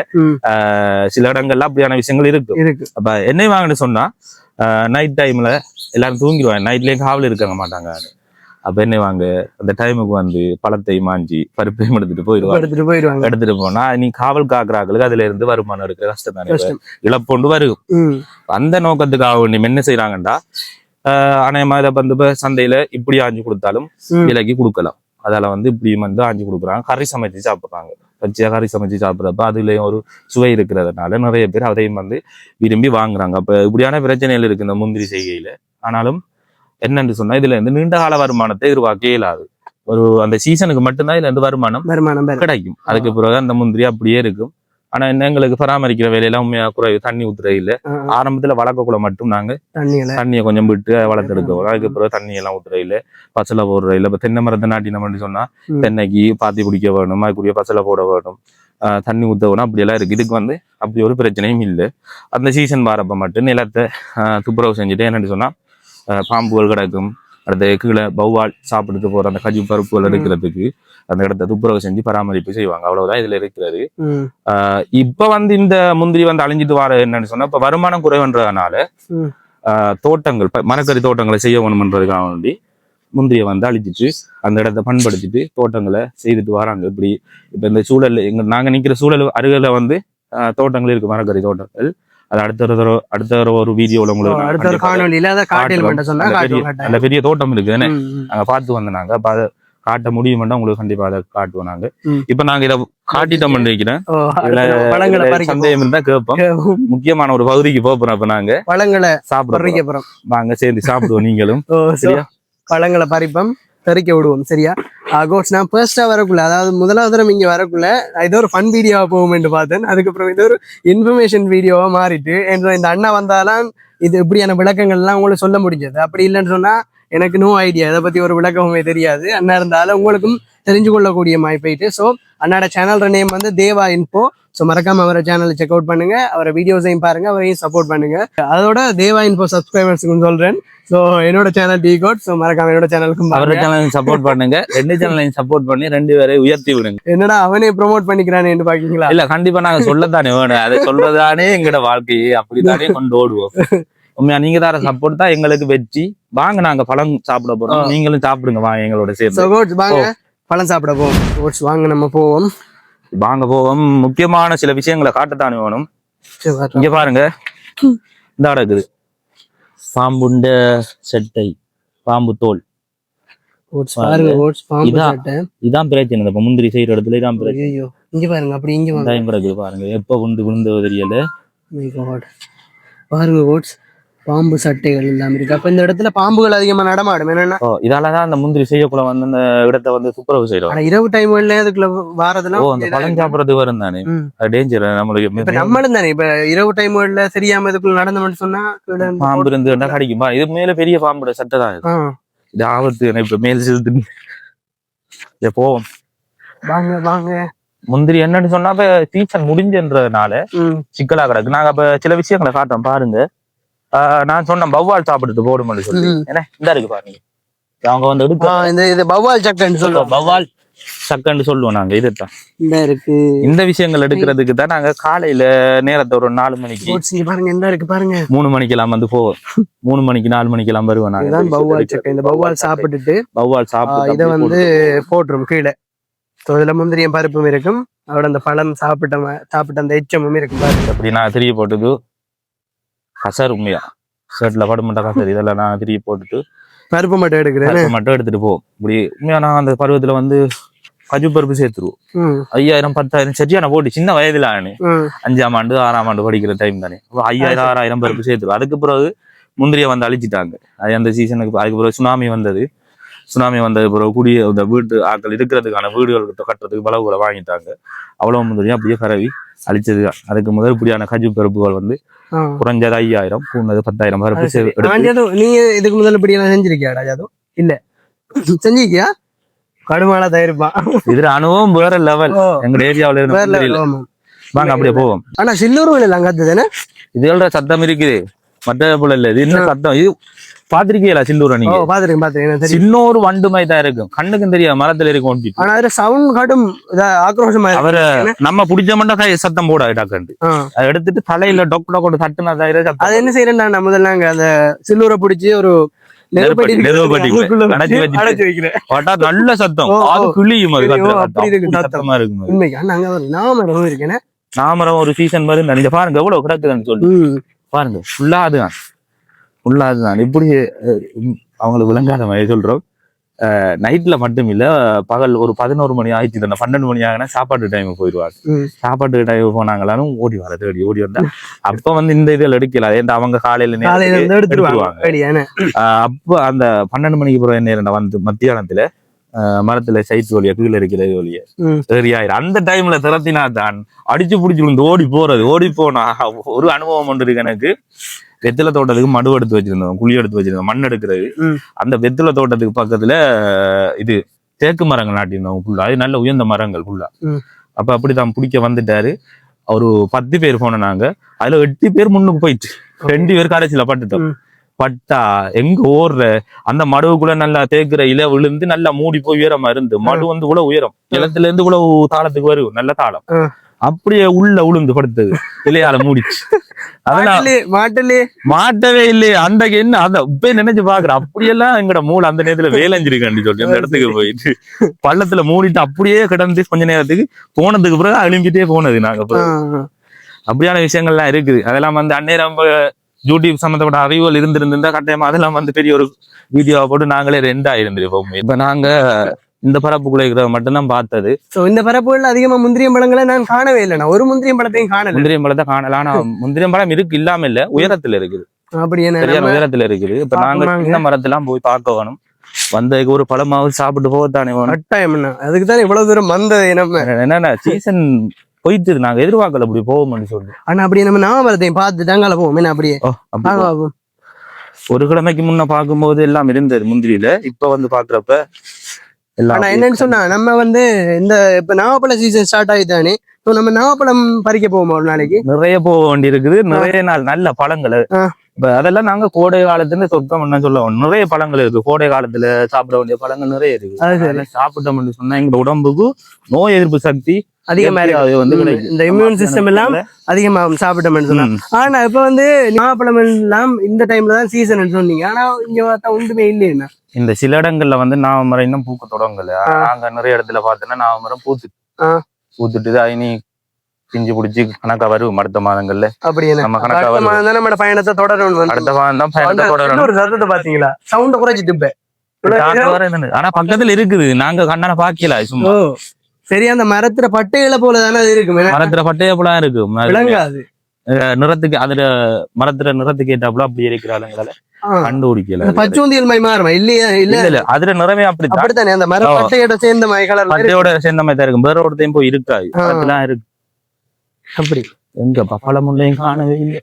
சில இடங்கள்ல அப்படியான விஷயங்கள் இருக்கு. அப்ப என்ன வாங்கன்னு சொன்னா நைட் டைம்ல எல்லாரும் தூங்கிடுவாங்க. நைட்லயும் காவல் இருக்க மாட்டாங்க. அப்ப என்ன வாங்க அந்த டைமுக்கு வந்து பழத்தை மாஞ்சி பருப்பையும் எடுத்துட்டு போயிடுவாங்க. எடுத்துட்டு போனா நீ காவல் காக்குறாங்களுக்கு அதுல இருந்து வருமானம் எடுக்கிற கஷ்டம் தானே, இழப்பொண்டு வரும். அந்த நோக்கத்துக்காக வேண்டி என்ன செய்யறாங்கடா அநேகமா இதை வந்து சந்தையில இப்படி ஆஞ்சு கொடுத்தாலும் விலைக்கு கொடுக்கலாம். அதால வந்து இப்படி வந்து ஆஞ்சு கொடுக்குறாங்க. கறி சமைச்சு சாப்பிடுறாங்க. பச்சையா கறி சமைச்சு சாப்பிட்றப்ப அதுலயும் ஒரு சுவை இருக்கிறதுனால நிறைய பேர் அதையும் வந்து விரும்பி வாங்குறாங்க. அப்ப இப்படியான பிரச்சனைகள் இருக்கு இந்த முந்திரி செய்கையில. ஆனாலும் என்னன்னு சொன்னா இதுல இருந்து நீண்ட கால வருமானத்தை எதிர்பார்க்க இயலாது. ஒரு அந்த சீசனுக்கு மட்டும்தான் இதுல இருந்து வருமானம் கிடைக்கும். அதுக்கு பிறகு அந்த முந்திரி அப்படியே இருக்கும். ஆனா என்ன எங்களுக்கு பராமரிக்கிற வேலையெல்லாம் உண்மையா குறைவு. தண்ணி ஊத்துற இல்ல. ஆரம்பத்துல வளர்க்கக்குள்ள மட்டும் நாங்க தண்ணியை கொஞ்சம் விட்டு வளர்த்தெடுக்கணும். அதுக்கு பிறகு தண்ணி எல்லாம் ஊத்துற இல்ல, பசலை போடுற இல்ல. இப்ப தென்னை மரத்தை நாட்டினோம்னு சொன்னா தென்னைக்கு பாத்தி பிடிக்க வேணும், அதுக்குரிய பசலை போட வேணும், தண்ணி ஊத்த வேணும், அப்படி எல்லாம் இருக்கு. இதுக்கு வந்து அப்படி ஒரு பிரச்சனையும் இல்லை. அந்த சீசன் வரப்ப மட்டும் நிலத்தை துப்புரவு செஞ்சுட்டு என்னன்னு சொன்னா பாம்புகள் கிடக்கும். அடுத்த கீழே பௌவால் சாப்பிட்டுட்டு போற அந்த கஜு பருப்புகள் எடுக்கிறதுக்கு அந்த இடத்த துப்புரவு செஞ்சு பராமரிப்பு செய்வாங்க. அவ்வளவுதான் இதுல இருக்கிறது. இப்ப வந்து இந்த முந்திரி வந்து அழிஞ்சிட்டு வர என்னன்னு சொன்னா இப்ப வருமானம் குறைவுன்றதுனால தோட்டங்கள் மரக்கறி தோட்டங்களை செய்ய வேணும்ன்றதுக்காக வேண்டி முந்திரியை வந்து அழிச்சிட்டு அந்த இடத்த பண்படுத்திட்டு தோட்டங்களை செய்துட்டு வராங்க. இப்படி இப்ப இந்த சூழல் நாங்க நிக்கிற சூழல் அருகில வந்து தோட்டங்கள் இருக்கு, மரக்கறி தோட்டங்கள். அது அடுத்த ஒரு வீடியோல உங்களுக்கு அந்த பெரிய தோட்டம் இருக்கு நாங்க பார்த்து வந்தோம். நாங்க அப்ப அதை காட்ட முடியுமெண்டா உங்களுக்கு கண்டிப்பா அதை காட்டுவோம். நாங்க இப்ப நாங்க இதை காட்டிட்டோம் நினைக்கிறேன். சந்தேகம் இருந்தா கேட்போம். முக்கியமான ஒரு பகுதிக்கு போறோம். அப்ப நாங்க பழங்களை சாப்பிடுறோம். வாங்க சேர்ந்து சாப்பிடுவோம். நீங்களும் சரியா பழங்களை பறிப்போம், தெறிக்க விடுவோம். சரியா கோட்ஸ் நான் ஃபர்ஸ்டா வரக்குள்ள, அதாவது முதலாவது தரம் இங்க வரக்குள்ள ஏதோ ஒரு ஃபன் வீடியோவா போகும்னு பார்த்தேன். அதுக்கப்புறம் இது ஒரு இன்ஃபர்மேஷன் வீடியோவா மாறிட்டு இந்த அண்ணா வந்தாலாம் இது இப்படியான விளக்கங்கள் எல்லாம் உங்களுக்கு சொல்ல முடிஞ்சது. அப்படி இல்லைன்னு சொன்னா எனக்கு நோ ஐடியா, இதை பத்தி ஒரு விளக்கமே தெரியாது. அண்ணா இருந்தாலும் உங்களுக்கும் தெரிஞ்சு கொள்ளக்கூடிய மாதிரி போயிட்டு. ஸோ அண்ணாட சேனல் நேம் வந்து தேவா இன்ஃபோ. ஸோ மறக்காம அவரை சேனலை செக் அவுட் பண்ணுங்க, அவரை வீடியோஸையும் பாருங்க, அவரையும் சப்போர்ட் பண்ணுங்க. அதோட தேவா இன்ஃபோ சப்ஸ்கிரைபர்ஸுக்கும் சொல்றேன். ஸோ என்னோட சேனல் டி கோட். ஸோ மறக்காம என்னோட சேனலுக்கும் அவரோட சேனலையும் சப்போர்ட் பண்ணுங்க. 2 சேனலையும் சப்போர்ட் பண்ணி 2 பேரை உயர்த்தி விடுங்க. என்னடா அவனே ப்ரொமோட் பண்ணிக்கிறானு பாக்கீங்களா? இல்ல கண்டிப்பா நாங்க சொல்லத்தானே வேணும். அதை சொல்றதானே எங்களோட வாழ்க்கையை அப்படித்தானே கொண்டு ஓடுவோம். உண்மையா நீங்க தர சப்போர்ட் தான் எங்களுக்கு வெற்றி. வாங்க நாங்க பழம் சாப்பிட போறோம், நீங்களும் சாப்பிடுங்க. வாங்க எங்களோட சேர்ந்து வாங்க பழம் சாப்பிட போவோம். வாங்க நம்ம போவோம். வாங்க போவோம். முக்கியமான சில விஷயங்களை காட்டத்தானே வேணும். இங்க பாருங்க, இந்த இருக்குது பாம்புண்ட செட்டை, பாம்பு தோல். இதான் பிரச்சனை. இப்ப முந்திரி செய்யற இடத்துல இதான் பிரச்சனை. இங்க பாருங்க, அப்படி இங்க பாருங்க எப்ப விழுந்தது தெரியல. பாருங்க கோட்ஸ், பாம்பு சட்டைகள் எல்லாம் இருக்கு. அப்ப இந்த இடத்துல பாம்புகள் அதிகமா நடமாடும். என்னன்னா இதாலதான் அந்த முந்திரி செய்யக்குள்ள வந்து அந்த இடத்த வந்து துப்புரவு செய்யறோம். இரவு டைம்ல அதுக்குள்ள வாரதெல்லாம் அந்த பழம் சாப்பிடறது வரும் தானே, அது டேஞ்சர் நம்மளுக்கு. நம்மளும் தானே இப்ப இரவு டைம்ல தெரியாம இதுக்குள்ள நடந்தோம்னு சொன்னா பாம்பு இருந்து கடிக்குமா? இது மேல பெரிய பாம்போட சட்டை தான் இது ஆபத்து. இப்ப மேல் செலுத்து போவோம். வாங்க வாங்க. முந்திரி என்னன்னு சொன்னா இப்ப சீசன் முடிஞ்சுன்றதுனால சிக்கலா கிடக்கு. நாங்க அப்ப சில விஷயங்களை காட்டுறோம் பாருங்க. நான் சொன்ன பவ்வால் சாப்பிடுறது போடுமான்னு சொல்லி ஏன்னா இந்த இருக்கு பாருங்க. அவங்க வந்து இது பவ்வால் சக்கன்னு சொல்லுவோம். பவ்வால் சக்கன்னு சொல்லுவோம் நாங்க. இதுதான் இந்த இருக்கு. இந்த விஷயங்கள் எடுக்கிறதுக்கு தான் நாங்க காலையில நேரத்தை ஒரு 4 மணிக்கு பாருங்க, இந்த இருக்கு பாருங்க. 3 மணிக்கெல்லாம் வந்து போவோம். 3 மணிக்கு 4 மணிக்கெல்லாம் வருவோம் நாங்க. பவ்வால் சக்கை. இந்த பவ்வால் சாப்பிட்டுட்டு இதை வந்து போட்டுரும் கீழே. இதுல முந்திரியும் பருப்பும் இருக்கும். அதோட அந்த பழம் சாப்பிட்ட அந்த எச்சமும் இருக்கும் பாருங்க. அப்படி நான் திரிய போட்டது கசர். உண்மையா ஷர்ட்ல படுமட்ட கசர். இதெல்லாம் நான் திரிய போட்டுட்டு பருப்பு மட்டும் எடுத்துட்டு போவோம். இப்படி உண்மையா நான் அந்த பருவத்துல வந்து கஜு பருப்பு சேர்த்துருவோம். 5000 10,000 சரியான போட்டு சின்ன வயதுல 5ஆம் ஆண்டு 6ஆம் ஆண்டு படிக்கிற டைம் தானே. 5000 6000 பருப்பு சேர்த்துருவோம். அதுக்கு பிறகு முந்திரியை வந்து அழிச்சிட்டாங்க. அது அந்த சீசனுக்கு. அதுக்கு பிறகு சுனாமி வந்தது. சுனாமி வந்தது பிறகு குடிய இந்த வீட்டு ஆட்கள் இருக்கிறதுக்கான வீடுகள் கட்டுறதுக்கு வளவுகளை வாங்கிட்டாங்க. அவ்வளவு முந்திரியும் அப்படியே பரவி அழிச்சது. அதுக்கு முதல் இப்படியான கஜு பருப்புகள் வந்து குறைஞ்சது 5000, கூடது 10,000 பருப்பு. நீங்க இதுக்கு முதல்ல இப்படி எல்லாம் செஞ்சிருக்கியா ராஜாதோ? இல்ல செஞ்சிருக்கியா? கடுமையான தயிருப்பான். இதுல அனுபவம் வேற லெவல். எங்க ஏரியாவில இருந்து வாங்க அப்படியே போவோம். ஆனா சில்லூரும் இல்லை அங்காத்துதானே இதுல சத்தம் இருக்குது, மற்ற போல இல்ல. இது என்ன சத்தம்? இது பாத்திருக்கீங்களா சில்லூரை நீங்க? பாத்துருக்கேன். சின்ன ஒரு வண்டு மாதிரி தான் இருக்கும், கண்ணுக்கும் தெரியாது, மரத்துல இருக்கும். ஆனா அதுல சவுண்ட் கடும் ஆக்ரோஷமா அவரை நம்ம பிடிச்ச மட்டும் சத்தம் போட டாக்கண்டு அதை எடுத்துட்டு தலையில டொக்கு டொக்கு தட்டுனா அது என்ன செய்யறேன் முதல்ல நாங்க அந்த சில்லூரை பிடிச்சி ஒரு நல்ல சத்தம், அது கிளியும் சத்தமா இருக்கும். நாமரம் ஒரு சீசன் மாதிரி நீங்க பாருங்க எவ்வளவு கிடக்குதுன்னு சொல்லி பாருங்க. ஃபுல்லா அதுதான் இப்படி அவங்களுக்கு விளங்காத மாதிரி சொல்றோம். நைட்ல மட்டும் இல்ல, பகல் ஒரு 11 மணி ஆயிடுச்சு, 12 மணி ஆகினா சாப்பாட்டு டைம் போயிடுவாங்க. சாப்பாட்டு டைம் போனாங்களாலும் ஓடி வர தேடி ஓடி வந்தா அப்ப வந்து இந்த இதுல எடுக்கல. ஏன்னா அவங்க காலையில எடுத்துருவாங்க. அப்ப அந்த 12 மணிக்கு பிறகு நேரம் வந்து மத்தியானத்துல மரத்துல சைட்டு வழியா கீழே இருக்கிற வழிய சரியாயிரும். அந்த டைம்ல திறத்தினா தான் அடிச்சு பிடிச்சு விழுந்து ஓடி போனா ஒரு அனுபவம் ஒன்று இருக்கு எனக்கு. வெத்தில தோட்டத்துக்கு மடு எடுத்து வச்சிருந்தோம், குழி எடுத்து வச்சிருந்தோம், மண் எடுக்கிறது. அந்த வெத்தில தோட்டத்துக்கு பக்கத்துல இது தேக்கு மரங்கள் நாட்டியிருந்தோம் ஃபுல்லா. அது நல்ல உயர்ந்த மரங்கள் ஃபுல்லா. அப்ப அப்படிதான் பிடிக்க வந்துட்டாரு. ஒரு 10 பேர் போனோம் நாங்க. அதுல 8 பேர் முன்னுக்கு போயிட்டு 2 பேர் கடைசியில பட்டுட்டோம். பட்டா எங்க ஓடுற அந்த மடுவுக்குள்ள நல்லா தேக்குற இலை விழுந்து நல்லா மூடி போய் உயரமா இருந்து, மடு வந்து கூட உயரம், நிலத்துல இருந்து கூட தாளத்துக்கு வரும், நல்ல தாளம். அப்படியே உள்ள உளுந்து படுத்தது, இலையால மூடிச்சு. மாட்டவே இல்லையே. அந்த என்ன அத இப்ப நினைச்சு பாக்குறேன். அப்படியெல்லாம் எங்கட மூளை அந்த நேரத்துல வேலைஞ்சிருக்கான்னு சொல்லி அந்த இடத்துக்கு போயிட்டு பள்ளத்துல மூடிட்டு அப்படியே கிடந்து கொஞ்ச நேரத்துக்கு போனதுக்கு பிறகு அழும்பிட்டே போனது நாங்க. அப்படியான விஷயங்கள்லாம் இருக்குது. அதெல்லாம் வந்து அந்நேரம் யூடியூப் சம்பந்தப்பட்ட அறிவுகள் இருந்திருந்தா கட்டாயமா அதெல்லாம் வந்து பெரிய ஒரு வீடியோவை போட்டு நாங்களே 2 இருந்திருப்போம். இப்ப நாங்க இந்த பரப்புக்குள்ள இருக்கிறத மட்டும்தான் பார்த்தது. இந்த பரப்புகள் அதிகமா முந்திரியம் பழங்களை நான் காணவே இல்லை. நான் ஒரு முந்திரியம் பழத்தையும் காணல. முந்திரியம் பழத்தை காணல. ஆனா முந்திரியம் பழம் இருக்கு, இல்லாம இல்ல, உயரத்துல இருக்குது. அப்படி என்ன உயரத்துல இருக்குது. இப்ப நாங்க இந்த மரத்தெல்லாம் போய் பார்க்க வேணும். வந்த ஒரு பழமாவது சாப்பிட்டு போகத்தானே வேணும். கட்டாயம் என்ன, அதுக்கு தானே இவ்வளவு தூரம் வந்த என்னன்னா சீசன் போயிட்டு நாங்க எதிர்பார்க்கல அப்படி போவோம்னு சொல்லி. ஆனா அப்படியே நம்ம நாமரத்தையும் பார்த்துட்டாங்க போவோம். என்ன அப்படியே ஒரு கிழமைக்கு முன்ன பார்க்கும்போது எல்லாம் இருந்தது முந்திரியில. இப்ப வந்து பாக்குறப்ப ஆனா என்னன்னு சொன்னா நம்ம வந்து இந்த இப்ப நாவப்பழ சீசன் ஸ்டார்ட் ஆகிதானே, நம்ம நாவப்பழம் பறிக்க போவோம். ஒரு நாளைக்கு நிறைய போக வேண்டி இருக்குது. நிறைய நாள் நல்ல பழங்கள். இப்ப அதெல்லாம் நாங்க கோடை காலத்துல சொத்தம் என்ன சொல்லுவோம். நிறைய பழங்கள் இருக்கு, கோடை காலத்துல சாப்பிட வேண்டிய பழங்கள் நிறைய இருக்கு. சாப்பிட்டோம்னு சொன்னா எங்க உடம்புக்கு நோய் எதிர்ப்பு சக்தி அதிகமா வந்து இந்த இம்யூன் சிஸ்டம் எல்லாம் அதிகமா சாப்பிட்டோம்னு சொன்னாங்க. ஆனா இப்ப வந்து நாவப்பழம் எல்லாம் இந்த டைம்ல தான் சீசன் சொன்னீங்க. ஆனா இங்க பார்த்தா ஒன்றுமே இல்லையா? இந்த சில இடங்கள்ல வந்து நாவமரம் இன்னும் பூக்க தொடங்கல. நாங்க நிறைய இடத்துல பார்த்தோன்னா நாவமரம் பூத்துட்டு இனி பிஞ்சு பிடிச்சி கணக்கா வரும் அடுத்த மாதங்கள்ல. அப்படி நம்ம கணக்கா பயணத்தை தொடரணும். அடுத்த மாதம் தான் பயணத்தை தொடரணும். ஒரு சத்தத்தை பாத்தீங்களா? சவுண்ட குறைச்சிட்டு ஆனா பக்கத்துல இருக்குது, நாங்க கண்ணான பாக்கல. சும்மா சரி, அந்த மரத்துல பட்டையில போலதானே அது இருக்கு. மரத்துல பட்டைய போல இருக்கு, விளங்காது. நிறத்துக்கு அதுல மரத்துல நிறத்துக்கு ஏற்றாப்புல அப்படி இருக்கிறாங்கள கண்டுபிடிக்கல. பச்சோந்தியல் மாதிரி மாறுமா? இல்லையா? இல்ல அதுல நிறமே அப்படித்தானே அந்த மரம் பட்டையோட சேர்ந்த மாதிரி கலர், பட்டையோட சேர்ந்த மாதிரி தான் இருக்கும். வேற ஒருத்தையும் போய் இருக்காது, அதெல்லாம் இருக்கு. அப்படி எங்க பப்பளமுள்ளையும் காணவே இல்லை.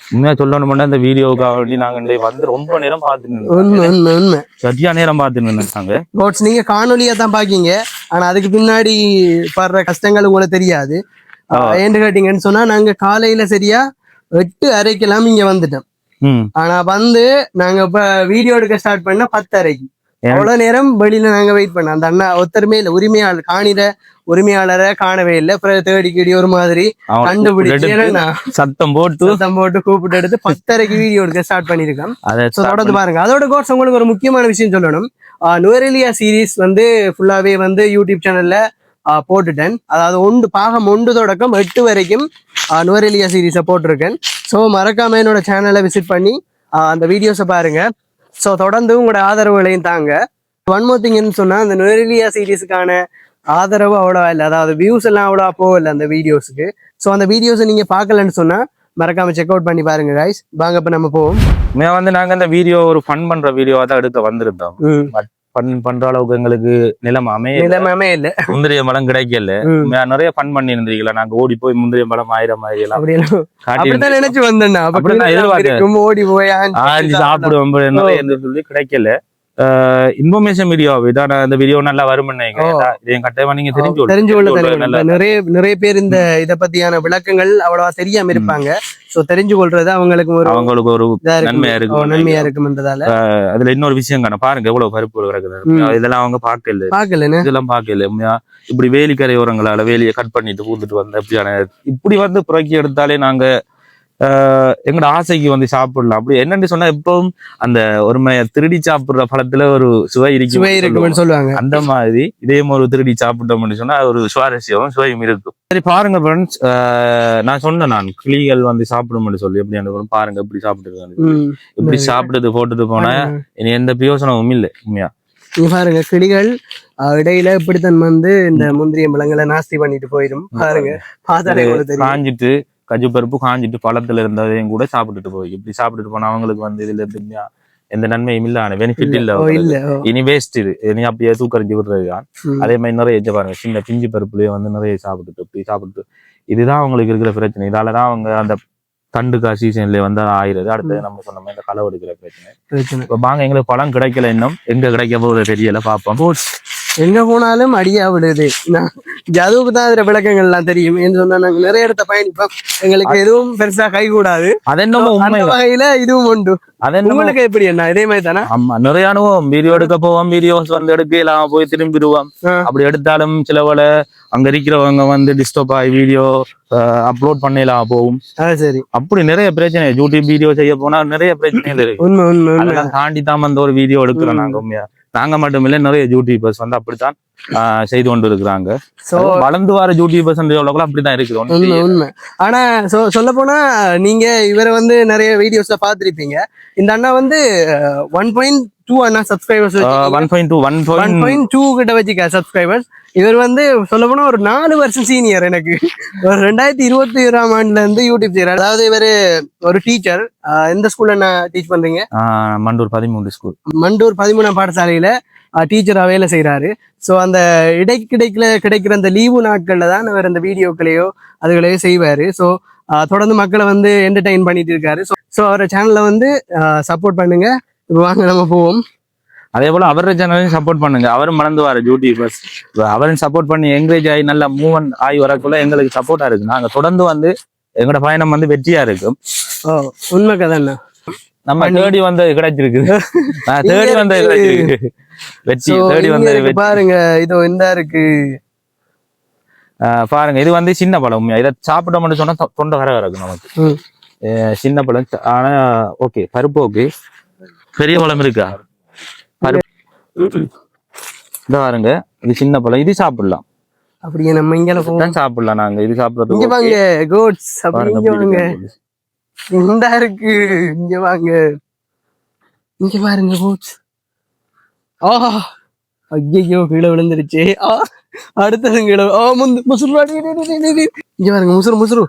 உண்மையா சொல்லணும்னா இந்த வீடியோக்காக வேண்டி நாங்க வந்து ரொம்ப நேரம் பார்த்துட்டு சரியா நேரம் பார்த்துட்டு இருந்தாங்க. நீங்க காணொலியா தான் பாக்கீங்க, ஆனா அதுக்கு பின்னாடி படுற கஷ்டங்கள் உங்களுக்கு தெரியாது. ஏன்னு கேட்டீங்கன்னு சொன்னா நாங்க காலையில சரியா 8:30 இங்க வந்துட்டோம். ஆனா வந்து நாங்க இப்ப வீடியோ எடுக்க ஸ்டார்ட் பண்ண 10:30. அவ்வளவு நேரம் வெளியில நாங்க வெயிட் பண்ணோம். அந்த அண்ணா ஒருத்தருமே இல்ல, உரிமையாளர் காணிற உரிமையாளரை காணவே இல்லை. அப்புறம் தேடி கிடி ஒரு மாதிரி கண்டுபிடிச்சு சத்தம் போட்டு கூப்பிட்டு எடுத்து 10:30 வீடியோ எடுக்க ஸ்டார்ட் பண்ணிருக்கோம். தொடர்ந்து பாருங்க. அதோட கோர்ஸ் உங்களுக்கு ஒரு முக்கியமான விஷயம் சொல்லணும். நுவரெலியா சீரீஸ் வந்து ஃபுல்லாவே வந்து யூடியூப் சேனல்ல போட்டுட்டேன். அதாவது பாகம் 1 தொடக்கம் 8 வரைக்கும் நுவரெலியா சீரீஸை போட்டிருக்கேன். ஸோ மறக்காம என்னோட சேனலை விசிட் பண்ணி அந்த வீடியோஸை பாருங்க. ஸோ தொடர்ந்து உங்களோட ஆதரவுகளையும் தாங்க. ஒன் மோர் திங்னு சொன்னா அந்த நுவரெலியா சீரீஸுக்கான ஆதரவு அவ்வளோவா இல்லை, அதாவது வியூஸ் எல்லாம் அவ்வளோவா போகல அந்த வீடியோஸுக்கு. ஸோ அந்த வீடியோஸை நீங்க பார்க்கலன்னு சொன்னா மறக்காம செக் அவுட் பண்ணி பாருங்க guys. வாங்க இப்ப நம்ம போவோம். நாங்க இந்த வீடியோ ஒரு ஃபன் பண்ற வீடியோவா தான் எடுக்க வந்திருந்தோம். பட் ஃபன் பண்ற அளவுக்கு எங்களுக்கு நிலைமை இல்ல, முந்திரிய மலம் கிடைக்கல. நிறைய ஃபன் பண்ணி இருந்தீங்களா, நாங்க ஓடி போய் முந்திரிய மலம் 1000 எல்லாம் அப்படிதான் நினைச்சு வந்தேன்னா எதிர்பார்த்தேன். ஓடி போய் சாப்பிடுவோம் சொல்லி கிடைக்கல. இன்ஃபர்மேஷன் வீடியோ இதான் இந்த வீடியோ நல்லா வரும்னு இதையும் கட்டாயமா நீங்க தெரிஞ்சு கொள்ள நிறைய பேர் இந்த இத பத்தியான விளக்கங்கள் அவ்வளவா தெரியாம இருப்பாங்க. சோ தெரிஞ்சு கொள்றது அவங்களுக்கு ஒரு நன்மையா இருக்கும்ன்றதால. அதுல இன்னொரு விஷயம் காண பாருங்க எவ்வளவு பருப்பு கிடக்குது. இதெல்லாம் அவங்க பாக்கல இதெல்லாம் பாக்கல. இப்படி வேலிக்கரையோரங்களால வேலியை கட் பண்ணிட்டு பூந்துட்டு வந்த இப்படி வந்து புறக்கி எடுத்தாலே நாங்க எங்களோட ஆசைக்கு வந்து சாப்பிடலாம். அப்படி என்னன்னு சொன்னா எப்பவும் அந்த ஒருமைய திருடி சாப்பிடுற பழத்துல ஒரு சுவை இருக்குன்னு சொல்லுவாங்க. அந்த மாதிரி இதே ஒரு திருடி சாப்பிட்டோம்னு சொன்னா ஒரு சுவையும் இருக்கும். சரி பாருங்க ஃப்ரெண்ட்ஸ், நான் சொன்னேன் கிளிகள் வந்து சாப்பிடும்னு சொல்லி எப்படி பாருங்க இப்படி சாப்பிட்டு இப்படி சாப்பிட்டு போட்டுட்டு போனா இனி எந்த பிரயோசனமும் இல்லை. உண்மையா நீங்க பாருங்க கிளிகள் இடையில இப்படித்தான் வந்து இந்த முந்திரிய பழங்களை நாஸ்தி பண்ணிட்டு போயிடும். பாருங்க காஞ்சிட்டு கஜு பருப்பு காஞ்சிட்டு பழத்துல இருந்ததையும் கூட சாப்பிட்டுட்டு போய் இப்படி சாப்பிட்டுட்டு போனா அவங்களுக்கு வந்து இதுல எப்படின்னா எந்த நன்மையும் இல்ல, பெனிஃபிட் இல்ல. இனி வேஸ்ட் இது, இனி அப்படியே தூக்கறிஞ்சு விடுறதுதான். அதே மாதிரி நிறைய பாருங்க சின்ன பிஞ்சு பருப்புலயே வந்து நிறைய சாப்பிட்டுட்டு இதுதான் அவங்களுக்கு இருக்கிற பிரச்சனை. இதாலதான் அவங்க அந்த தண்டுக்கா சீசன்ல வந்து ஆயிடுது. அடுத்தது நம்ம சொன்ன மாதிரி இந்த களவு எடுக்கிற பிரச்சனை. இப்ப வாங்க, எங்களுக்கு பழம் கிடைக்கல, இன்னும் எங்க கிடைக்க போகுது தெரியல, பாப்போம். எங்க போனாலும் அடியா விடுது. ஜதுவுக்கு தான் அதுல விளக்கங்கள் எல்லாம் தெரியும். என்று சொன்னா நாங்க நிறைய இடத்த பயணிப்போம், எங்களுக்கு எதுவும் பெருசா கை கூடாது. அந்த வகையில இதுவும் உண்டு. உங்களுக்கு எப்படி என்ன இதே மாதிரி தானே? ஆமா, நிறைய அனுபவம். வீடியோ எடுக்க போவோம், வீடியோஸ் வந்து எடுக்கலாம், போய் திரும்பிடுவோம். அப்படி எடுத்தாலும் சில போல அங்க இருக்கிறவங்க வந்து டிஸ்டர்ப் ஆகி வீடியோ அப்லோட் பண்ணலாம் போகும். சரி, அப்படி நிறைய பிரச்சனை. யூடியூப் வீடியோ செய்ய போனா நிறைய பிரச்சனைகள் இருக்கு. அதெல்லாம் தாண்டி தான் வந்து ஒரு வீடியோ எடுக்கிறோம் நாங்க. உண்மையா நாங்க மட்டும் இல்ல, நிறைய யூடியூபர்ஸ் வந்து அப்படித்தான் செய்து கொண்டு இருக்கிறாங்க. வளர்ந்து வர யூடியூபர்ஸ் அப்படிதான் இருக்குது உண்மை. ஆனா சொல்ல போனா நீங்க இவரை வந்து நிறைய வீடியோஸ்ல பாத்திருப்பீங்க. இந்த அண்ணா வந்து 1.2 அண்ணா சப்ஸ்கிரைபர்ஸ் 1.2 கிட்ட வச்சுக்க சப்ஸ்கிரைபர்ஸ். இவர் வந்து சொல்ல போனா ஒரு 4 வருஷம் சீனியர் எனக்கு. ஒரு 2021ஆம் ஆண்டுல இருந்து யூடியூப் செய்யறாரு. அதாவது இவரு ஒரு டீச்சர். எந்த ஸ்கூல்ல என்ன டீச் பண்றீங்க? மண்டூர் 13 ஸ்கூல், மண்டூர் 13ஆம் பாடசாலையில டீச்சரா வேலை செய்யறாரு. ஸோ அந்த கிடைக்கிற அந்த லீவு நாட்கள்ல தான் அவர் அந்த வீடியோக்களையோ அதுகளையோ செய்வாரு. ஸோ தொடர்ந்து மக்களை வந்து என்டர்டெயின் பண்ணிட்டு இருக்காரு. ஸோ அவரோட சேனல்ல வந்து சப்போர்ட் பண்ணுங்க. இப்போ வாங்க நம்ம போவோம். அதே போல அவரோட சேனலையும் சப்போர்ட் பண்ணுங்க. அவரும் மறந்து வர யூடியூபர்ஸ் அவரையும் சப்போர்ட் பண்ணி என்கரேஜ் ஆகி நல்லா மூவ் ஆகி வரக்குள்ள எங்களுக்கு சப்போர்ட்டா இருக்கு. நாங்க தொடர்ந்து வந்து எங்களோட பயணம் வந்து வெற்றியா இருக்கும். உண்மை கதை நம்ம தேடி வந்தது கிடைச்சிருக்கு. தேடி வந்தது கிடைச்சிருக்கு. வெற்றி தேடி வந்தது பாருங்க. இதோ இந்த இருக்கு பாருங்க. இது வந்து சின்ன பழம். இதை சாப்பிட மட்டும் சொன்னா தொண்டை வர இருக்கு நமக்கு. சின்ன பழம். ஆனா ஓகே, பருப்பு ஓகே. பெரிய பழம் இருக்கா? பருப்பு இந்த பாருங்க, இது சின்ன பழம். இது சாப்பிடலாம். அப்படியே நம்ம இங்க சாப்பிடலாம். நாங்க இது சாப்பிடுறது இங்க வாங்க இந்த இருக்கு. இங்க வாங்க, இங்க பாருங்க கோட்ஸ். ஐயோ கீழே விழுந்துருச்சு. அடுத்தது கீழே. முசுறு இங்க பாருங்க, முசுறு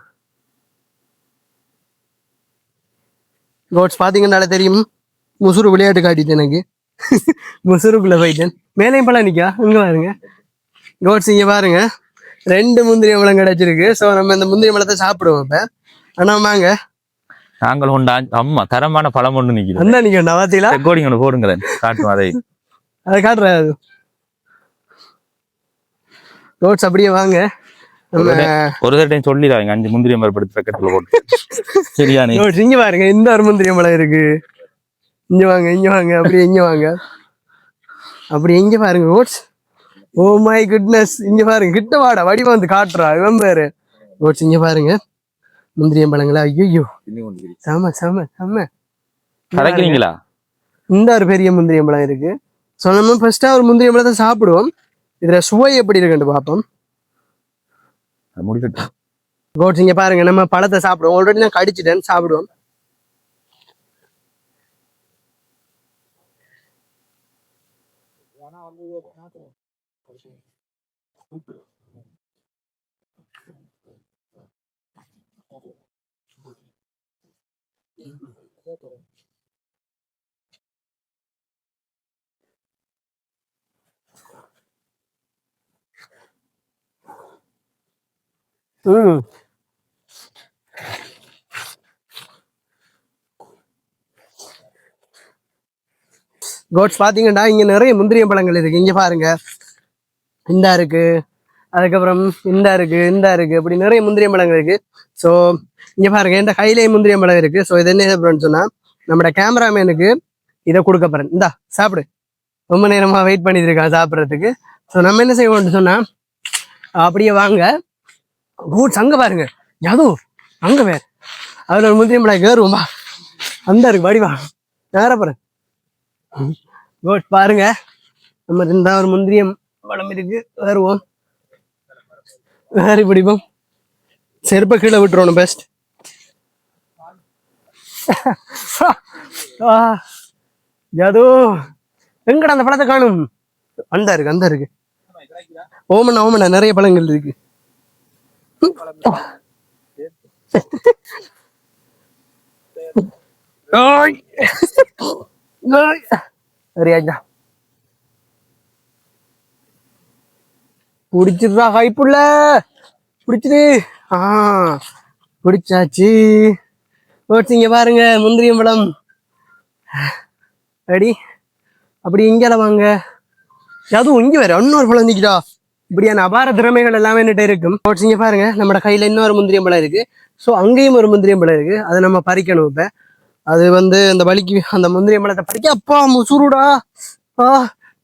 கோட்ஸ். பாத்தீங்கன்னால தெரியும், முசுறு விளையாட்டு காட்டிட்டு எனக்கு முசுறுக்குள்ள போயிட்டேன். மேலையும் பழம் நிக்கா. இங்க பாருங்க கோட்ஸ், இங்க பாருங்க 2 முந்திரி பழம் கிடைச்சிருக்கு. ஸோ நம்ம இந்த முந்திரி பழத்தை சாப்பிடுவோம் இப்ப. ஆனா வாங்க, நாங்கள் உண்டா அம்மா தரமான பழம் ஒன்று நிக்குது. அந்த நீங்க பாத்தீங்களா? ரெக்கார்டிங் ஒன்று போடுங்களேன், காட்டும். அதை காட்டுறாரு நோட்ஸ். அப்படியே வாங்க, ஒரு டைம் சொல்லிடுறாங்க 5 முந்திரி மரப்படுத்தி பக்கத்துல போட்டு. சரியா? இங்க பாருங்க, இந்த ஒரு முந்திரி மலை இருக்கு. இங்க வாங்க அப்படியே இங்க வாங்க. அப்படி இங்க பாருங்க நோட்ஸ். Oh my goodness. இங்க பாருங்க, கிட்ட வாடா, வடிவம் வந்து காட்டுறா இவன் பேரு நோட்ஸ். இங்க பாருங்க முந்திரியம் பழங்களா. ஐயோ செம செம செம கிடைக்கிறீங்களா? இந்த ஒரு பெரிய முந்திரியம் பழம் இருக்கு. ஸோ நம்ம ஃபர்ஸ்டா ஒரு முந்திரியம் பழத்தை சாப்பிடுவோம். இதுல சுவை எப்படி இருக்குன்னு பார்ப்போம். கோட்ஸ், இங்க பாருங்க, நம்ம பழத்தை சாப்பிடுவோம். ஆல்ரெடி நான் கடிச்சிட்டேன், சாப்பிடுவோம். ம் கோட்ஸ் பாத்தீங்கன்னா இங்க நிறைய முந்திரிய பழங்கள் இருக்கு. இங்க பாருங்க, இந்தா இருக்கு, அதுக்கப்புறம் இந்த இருக்கு அப்படி நிறைய முந்திரிய பழங்கள் இருக்கு. ஸோ இங்க பாருங்க, இந்த கையிலேயே முந்திரிய பழம் இருக்கு. ஸோ இது என்ன சாப்பிடுறேன்னு சொன்னா, நம்மட கேமராமேனுக்கு இதை கொடுக்க போறேன். இந்தா சாப்பிடு. ரொம்ப நேரமா வெயிட் பண்ணிட்டு இருக்கான் சாப்பிட்றதுக்கு. ஸோ நம்ம என்ன செய்வோம்னு சொன்னா, அப்படியே வாங்க. கோட்ஸ் அங்க பாருங்க, அதுவும் அங்க வேற அதுல ஒரு முந்திரிய பழம் ஏறுவோம்பா. அந்த இருக்கு வடிவா நேர போறேன். கோட்ஸ் பாருங்க, நம்ம இந்த ஒரு முந்திரியம் பழம் இருக்கு. ஏறுவோம், வேறு பிடிப்போம். செருப்பை கீழே விட்டுருவோம் பெஸ்ட். ஜாது எங்கடா அந்த பழத்தை காணும்? அந்த இருக்கு. ஓமண்ணா நிறைய பழங்கள் இருக்கு. சரியாஜா பிடிச்சிருந்தா ஹைப்புள்ள பிடிச்சிரு. ஆ பிடிச்சாச்சு. இங்க பாருங்க முந்திரியம் பழம் அடி. அப்படி இங்கே வாங்க, அதுவும் இங்க வேற இன்னொரு பழம் நிற்கிறா. இப்படியான அபார திறமைகள் எல்லாமே என்கிட்ட இருக்கும். இங்க பாருங்க, நம்ம கையில இன்னொரு முந்திரியம் பழம் இருக்கு. ஸோ அங்கேயும் ஒரு முந்திரியம் பழம் இருக்கு. அதை நம்ம பறிக்கணும். இப்ப அது வந்து அந்த வலிக்கு அந்த முந்திரியம் பழத்தை பறிக்க அப்பா முசுருடா.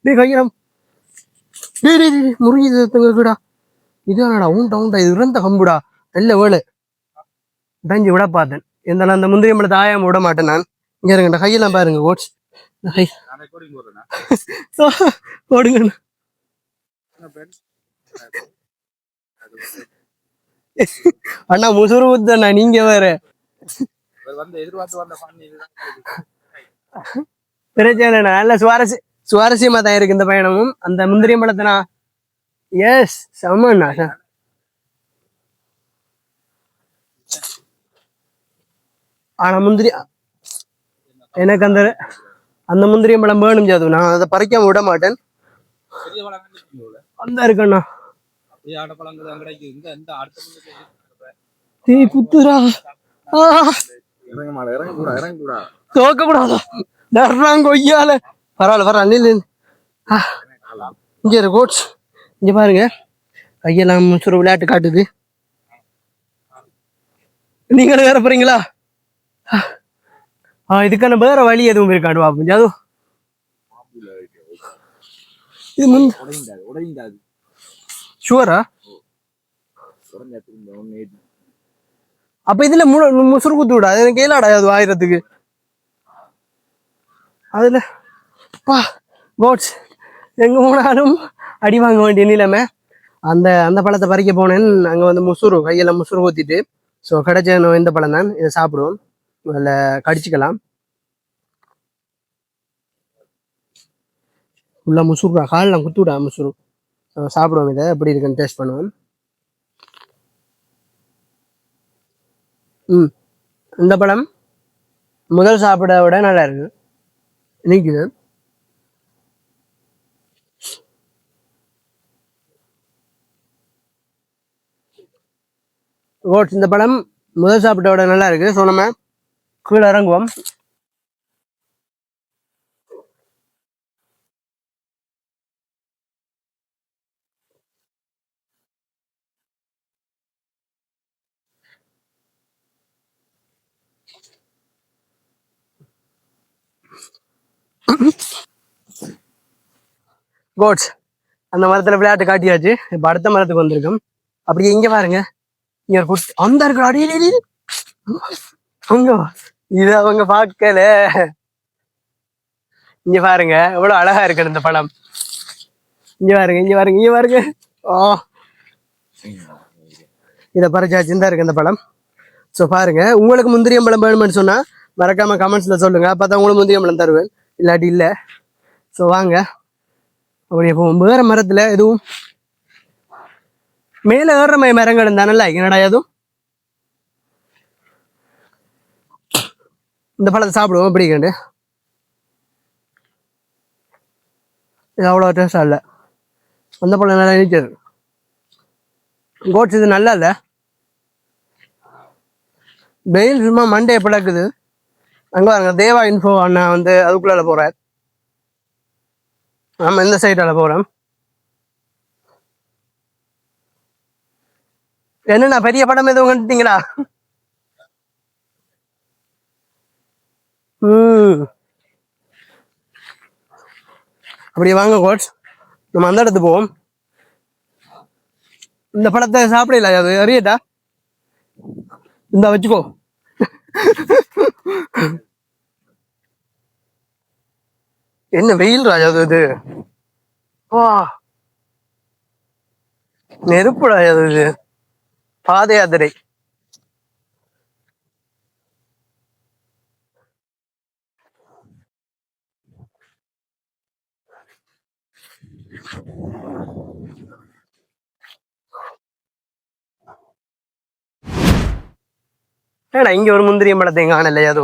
நீ கையில முறியுதுடா. இதுடா உண்டா இது இறந்த கம்புடா. நல்ல வேலை உடைஞ்சு விட பார்த்தேன். இருந்தாலும் அந்த முந்திரியம் பழத்தை ஆயாம விட மாட்டேன் நான். இங்க இருங்க, கையெல்லாம் பாருங்க ஓட்ஸ். போடுங்க அண்ணா, முசுறு ஊத்தண்ணா, நீங்க வேற பிரச்சனை. நல்ல சுவாரஸ்யமா தான் இருக்கு இந்த பயணமும். அந்த முந்திரியம் பழத்தினா எஸ் செம்மண்ணா. ஆனா முந்திரி எனக்கு அந்த அந்த முந்திரியம் பழம் வேணும் ஜாது. நான் அதை பறிக்காம விட மாட்டேன். அந்த இருக்கண்ணா தீ குத்துரா. தோக்க கூடாதா கொய்யால. பரவாயில்ல. இங்க கோட்ஸ் இங்க பாருங்க, கையெல்லாம் முசுறு விளையாட்டு காட்டுது. நீங்களும் வேற போறீங்களா? இதுக்கான வேற வழி எதுவும் இருக்காடு பாப்போம் ஜாது. இது ஷுவரா? அப்ப இதுல முசுறு குத்து விடா. எனக்கு கேளாடா அது ஆயிரத்துக்கு. அதுல கோட்ஸ் எங்க போனாலும் அடி வாங்க வேண்டிய நிலைமை. அந்த அந்த பழத்தை பறிக்க போனேன். அங்க வந்து முசுறு கையெல்லாம் முசுறு ஊத்திட்டு. ஸோ கிடைச்ச இந்த பழம் தான். இதை சாப்பிடுவோம், அதில் கடிச்சிக்கலாம். உள்ள முசுறுடா, காலெல்லாம் குத்துவிடா முசுறு. சாப்பிடுவோம், இதை எப்படி இருக்குன்னு டேஸ்ட் பண்ணுவோம். இந்த பழம் முதல் சாப்பிட விட நல்லா இருக்கு. நிற்குது. ஓட்ஸ் இந்த பழம் முதல் சாப்பிட்ட விட நல்லா இருக்கு. ஸோ நம்ம கீழே இறங்குவோம். கோட்ஸ் அந்த மரத்துல விளையாட்டு காட்டியாச்சு. இப்ப அடுத்த மரத்துக்கு வந்திருக்கோம். அப்படி இங்க பாருங்க, இங்க அந்த இருக்கிற அடியே அங்க இது அவங்க பார்க்கல. இங்க பாருங்க எவ்வளவு அழகா இருக்கு இந்த பழம். இங்க பாருங்க. இதை பறிச்சாச்சு. இந்த இருக்கு இந்த பழம். ஸோ பாருங்க, உங்களுக்கு முந்திரியம் பழம் வேணும்னு சொன்னா மறக்காம கமெண்ட்ஸ்ல சொல்லுங்க. அப்பதான் உங்களுக்கு முந்திரியம் பழம் தருவேன், இல்லாட்டி இல்லை. ஸோ வாங்க அப்படியே போவோம். வேற மரத்துல எதுவும் மேல ஏறுற மாதிரி மரங்கள் இருந்தானல்ல, என்னடா எதுவும் இந்த பழத்தை சாப்பிடுவோம். எப்படி கண்டு இது அவ்வளோ டேஸ்டா இல்லை. அந்த பழம் நல்லா நிற்கிறது. கோட்ஸ் இது நல்லா இல்லை. வெயில் சும்மா மண்டே பிளக்குது. அங்க பாருங்க தேவா இன்ஃபோ அண்ணா வந்து அதுக்குள்ளால போறார். நம்ம இந்த சைடால போறோம். என்னண்ணா பெரிய படம் எதுவும் கண்டுட்டீங்களா? அப்படி வாங்க கோட்ஸ், நம்ம அந்த இடத்துக்கு போவோம். இந்த படத்தை சாப்பிடல, அது அறியட்டா இந்த வச்சுக்கோ. என்ன வெயில் ராஜா இது, வா நெருப்பு ராஜா இது. பாத யாத்திரை. ஏடா இங்க ஒரு முந்திரியம் பழத்தை காணல, ஏதோ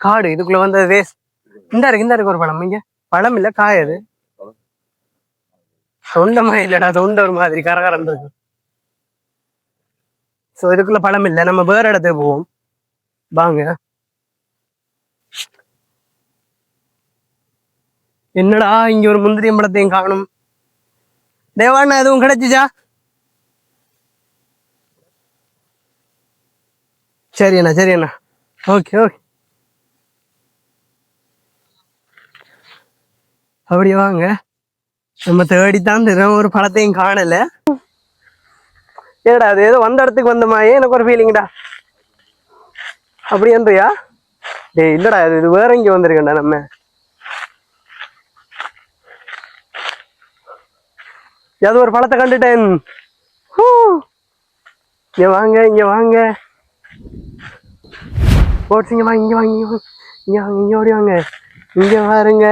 காடு இதுக்குள்ள வந்து வேஸ்ட். இந்த இருக்கு ஒரு பழம். இங்க பழம் இல்ல, காய். அது தொண்டமா இல்லடா, தொண்டை ஒரு மாதிரி கரகரம் இருக்கு. சோ இதுக்குள்ள பழம் இல்ல, நம்ம வேற இடத்துக்கு போவோம் வாங்க. என்னடா இங்க ஒரு முந்திரியம் பழத்தையும் காணும். தேவாண்ணா எதுவும் கிடைச்சிச்சா? சரி அண்ணா. ஓகே ஓகே, அப்படி வாங்க. நம்ம தேடித்தான் தினம் ஒரு பழத்தையும் காணல. ஏடா அது ஏதோ வந்த இடத்துக்கு வந்த மாதிரி எனக்கு ஒரு ஃபீலிங்டா. அப்படி என்றியா? டேய் இல்லடா, இது வேற இங்க வந்திருக்கேன்டா. நம்ம ஏதோ ஒரு பழத்தை கண்டுட்டேன். இங்க வாங்க போட்ஸ், இங்க ஓடி வாங்க. இங்க பாருங்க.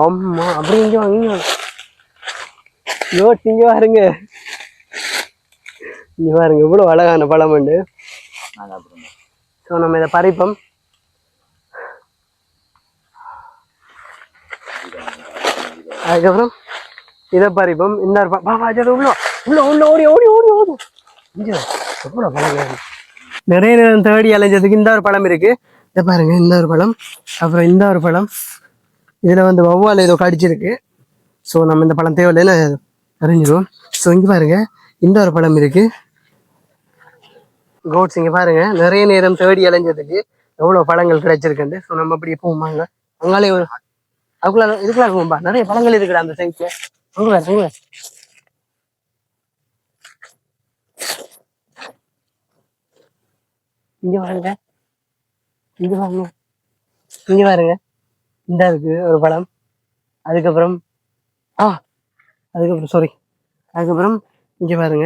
ஆமா அப்படி இங்க வாங்க. இங்க பாருங்க. இங்க பாருங்க இவ்வளவு அழகான பழம் உண்டு. ஸோ நம்ம இதை பறிப்போம். அதுக்கப்புறம் இதை பறிப்போம். இந்த உள்ள ஓடி இங்க எவ்வளவு பழம். நிறைய நேரம் தேடி அலைஞ்சதுக்கு இந்த ஒரு பழம் இருக்கு. இதை பாருங்க, இந்த ஒரு பழம். அப்புறம் இந்த ஒரு பழம். இதுல வந்து வௌவால் ஏதோ கடிச்சிருக்கு. ஸோ நம்ம இந்த பழம் தேவையில்லைன்னு அறிஞ்சிடுவோம். ஸோ இங்க பாருங்க, இந்த ஒரு பழம் இருக்கு. கோட்ஸ் இங்க பாருங்க, நிறைய நேரம் தேடி அலைஞ்சதுக்கு எவ்வளவு பழங்கள் கிடைச்சிருக்குண்டு. ஸோ நம்ம அப்படியே போவோமாங்க. அங்காலே ஒரு இதுக்குள்ள இருக்கும்பா, நிறைய பழங்கள் இருக்குடா அந்த சைட்ல. அங்க இங்க பாருங்க, இங்க பாருங்க. இந்த இருக்கு ஒரு பழம். அதுக்கப்புறம் சாரி. அதுக்கப்புறம் இங்க பாருங்க,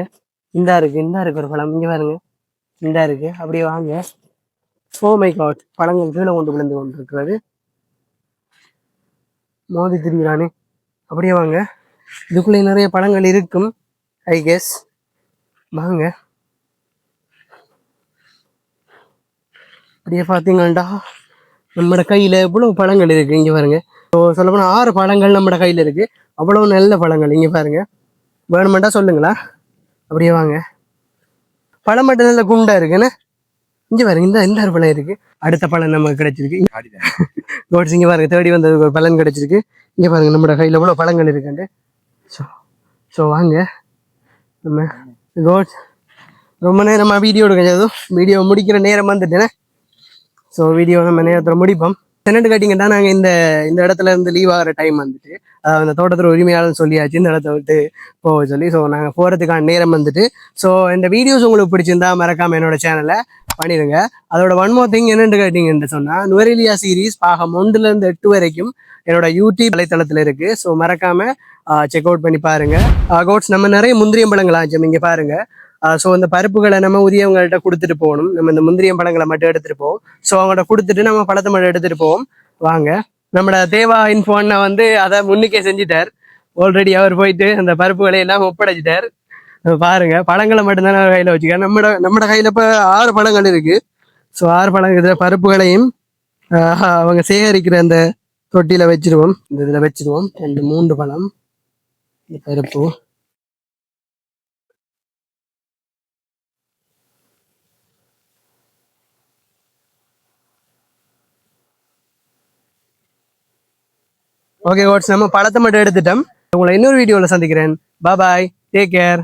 இந்த இருக்கு ஒரு பழம். இங்க பாருங்க, இந்த இருக்கு. அப்படியே வாங்க. ஓ மை காட், பழங்கள் கீழே விழுந்து கொண்டிருக்கிறது. மோதி திரிகிறானே. அப்படியே வாங்க, இதுக்குள்ளே நிறைய பழங்கள் இருக்கும் ஐ கெஸ். வாங்க. அப்படியே பார்த்தீங்கள்டா நம்மட கையில எவ்வளவு பழங்கள் இருக்கு. இங்க பாருங்க, சொல்ல போனா 6 பழங்கள் நம்மட கையில இருக்கு. அவ்வளவு நல்ல பழங்கள். இங்க பாருங்க, வேணுமெண்டா சொல்லுங்களா. அப்படியே வாங்க. பழம் மட்டும் நல்ல குண்டா இருக்குன்னு. இங்க பாருங்க, இந்த ஒரு பழம் இருக்கு. அடுத்த பழம் நமக்கு கிடைச்சிருக்கு. கோட்ஸ் இங்க பாருங்க, தேடி வந்தது ஒரு பழம் கிடைச்சிருக்கு. இங்க பாருங்க நம்மட கையில எவ்வளவு பழங்கள் இருக்குண்டு. ஸோ வாங்க. நம்ம கோட்ஸ் ரொம்ப நேரமா வீடியோ எடுக்க, வீடியோ முடிக்கிற நேரம் வந்துட்டேன். ஸோ வீடியோ நம்ம நேரத்தில் முடிப்போம். என்னென்னு கேட்டிங்கன்னா, நாங்கள் இந்த இடத்துல இருந்து லீவ் ஆகிற டைம் வந்துட்டு, அந்த தோட்டத்தில் உரிமையாளர் சொல்லியாச்சு இந்த இடத்த விட்டு போக சொல்லி. ஸோ நாங்கள் போகிறதுக்கான நேரம் வந்துட்டு. ஸோ இந்த வீடியோஸ் உங்களுக்கு பிடிச்சிருந்தா மறக்காமல் என்னோட சேனலை பண்ணிடுங்க. அதோட ஒன் மோர் திங் என்னென்னு கேட்டிங்கன்னு சொன்னால், நுவரெலியா சீரீஸ் பாகம் 1 to 8 வரைக்கும் என்னோட யூடியூப் வலைத்தளத்தில் இருக்குது. ஸோ மறக்காமல் செக் அவுட் பண்ணி பாருங்கள். கோட்ஸ் நம்ம நிறைய முந்திரியம் பழங்கள் ஆச்சு இங்கே பாருங்கள். ஸோ இந்த பருப்புகளை நம்ம உரியவங்கள்ட்ட கொடுத்துட்டு போகணும். நம்ம இந்த முந்திரியம் பழங்களை மட்டும் எடுத்துகிட்டு போவோம். ஸோ அவங்கள்ட்ட கொடுத்துட்டு நம்ம பழத்தை மட்டும் எடுத்துகிட்டு போவோம். வாங்க. நம்மளோட தேவா இன்ஃபோன்னா வந்து அதை முன்னுக்கே செஞ்சுட்டார். ஆல்ரெடி அவர் போயிட்டு அந்த பருப்புகளை எல்லாம் ஒப்படைச்சிட்டார். பாருங்க, பழங்களை மட்டும்தான் நான் கையில் வச்சுக்கேன். நம்மட கையில் இப்போ 6 பழங்கள் இருக்கு. ஸோ 6 பழங்கள் பருப்புகளையும் அவங்க சேகரிக்கிற அந்த தொட்டியில வச்சிருவோம். இந்த இதில் வச்சிருவோம். 3 பழம் பருப்பு. ஓகே கோட்ஸ் நம்ம பழத்தை மட்டும் எடுத்துட்டோம். உங்களை இன்னொரு வீடியோல சந்திக்கிறேன். பாய், டேக் கேர்.